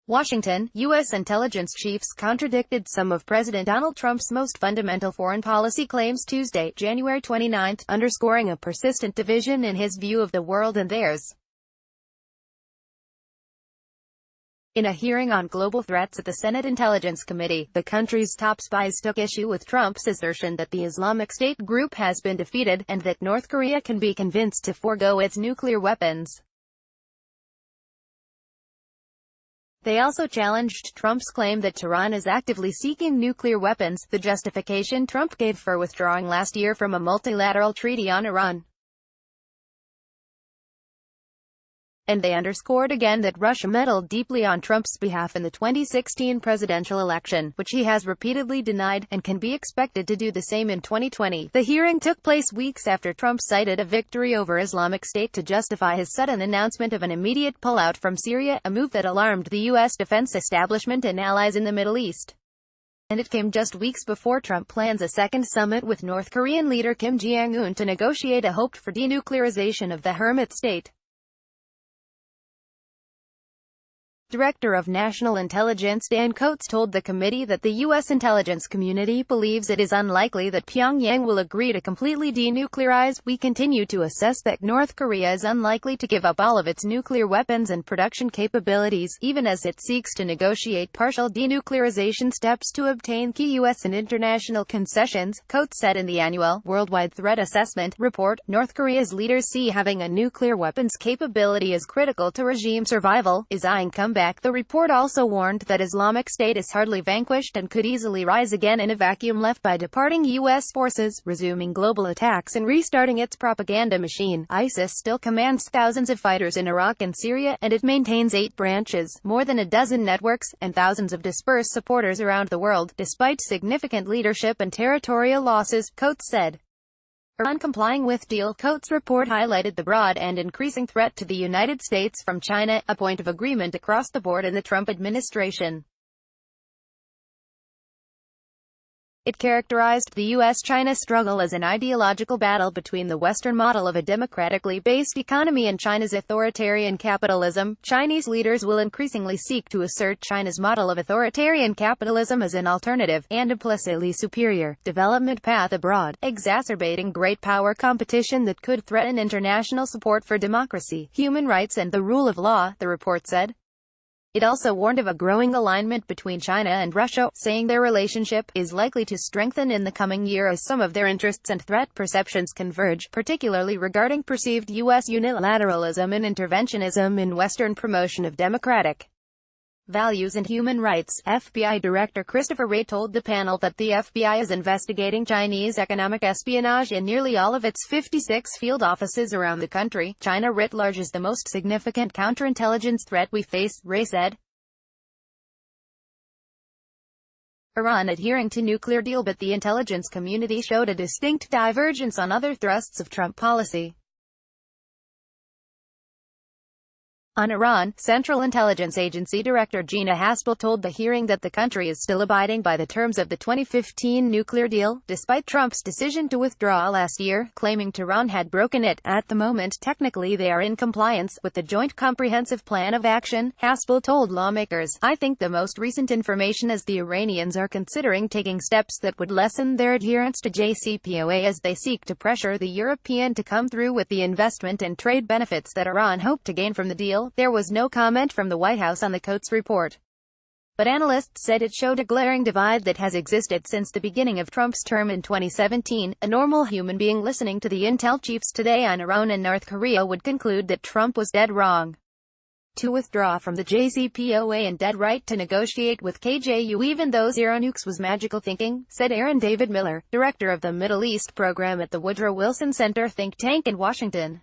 Washington, U.S. intelligence chiefs contradicted some of President Donald Trump's most fundamental foreign policy claims Tuesday, January 29, underscoring a persistent division in his view of the world and theirs. In a hearing on global threats at the Senate Intelligence Committee, the country's top spies took issue with Trump's assertion that the Islamic State group has been defeated, and that North Korea can be convinced to forego its nuclear weapons. They also challenged Trump's claim that Tehran is actively seeking nuclear weapons, the justification Trump gave for withdrawing last year from a multilateral treaty on Iran. And they underscored again that Russia meddled deeply on Trump's behalf in the 2016 presidential election, which he has repeatedly denied, and can be expected to do the same in 2020. The hearing took place weeks after Trump cited a victory over Islamic State to justify his sudden announcement of an immediate pullout from Syria, a move that alarmed the U.S. defense establishment and allies in the Middle East. And it came just weeks before Trump plans a second summit with North Korean leader Kim Jong-un to negotiate a hoped-for denuclearization of the hermit state. Director of National Intelligence Dan Coats told the committee that the U.S. intelligence community believes it is unlikely that Pyongyang will agree to completely denuclearize. We continue to assess that North Korea is unlikely to give up all of its nuclear weapons and production capabilities, even as it seeks to negotiate partial denuclearization steps to obtain key U.S. and international concessions, Coats said in the annual Worldwide Threat Assessment report. North Korea's leaders see having a nuclear weapons capability as critical to regime survival, is eyeing comeback. The report also warned that Islamic State is hardly vanquished and could easily rise again in a vacuum left by departing U.S. forces, resuming global attacks and restarting its propaganda machine. ISIS still commands thousands of fighters in Iraq and Syria, and it maintains 8 branches, more than a dozen networks, and thousands of dispersed supporters around the world, despite significant leadership and territorial losses, Coats said. Iran complying with deal. Coats' report highlighted the broad and increasing threat to the United States from China, a point of agreement across the board in the Trump administration. It characterized the U.S.-China struggle as an ideological battle between the Western model of a democratically based economy and China's authoritarian capitalism. Chinese leaders will increasingly seek to assert China's model of authoritarian capitalism as an alternative, and implicitly superior, development path abroad, exacerbating great power competition that could threaten international support for democracy, human rights and the rule of law, the report said. It also warned of a growing alignment between China and Russia, saying their relationship is likely to strengthen in the coming year as some of their interests and threat perceptions converge, particularly regarding perceived U.S. unilateralism and interventionism in Western promotion of democratic values and human rights. FBI Director Christopher Wray told the panel that the FBI is investigating Chinese economic espionage in nearly all of its 56 field offices around the country. China writ large is the most significant counterintelligence threat we face, Wray said. Iran adhering to nuclear deal, but the intelligence community showed a distinct divergence on other thrusts of Trump policy. On Iran, Central Intelligence Agency Director Gina Haspel told the hearing that the country is still abiding by the terms of the 2015 nuclear deal, despite Trump's decision to withdraw last year, claiming Tehran had broken it. At the moment, technically they are in compliance with the Joint Comprehensive Plan of Action, Haspel told lawmakers. I think the most recent information is the Iranians are considering taking steps that would lessen their adherence to JCPOA as they seek to pressure the European to come through with the investment and trade benefits that Iran hoped to gain from the deal. There was no comment from the White House on the Coats report. But analysts said it showed a glaring divide that has existed since the beginning of Trump's term in 2017. A normal human being listening to the intel chiefs today on Iran and North Korea would conclude that Trump was dead wrong to withdraw from the JCPOA and dead right to negotiate with KJU even though zero nukes was magical thinking, said Aaron David Miller, director of the Middle East program at the Woodrow Wilson Center think tank in Washington.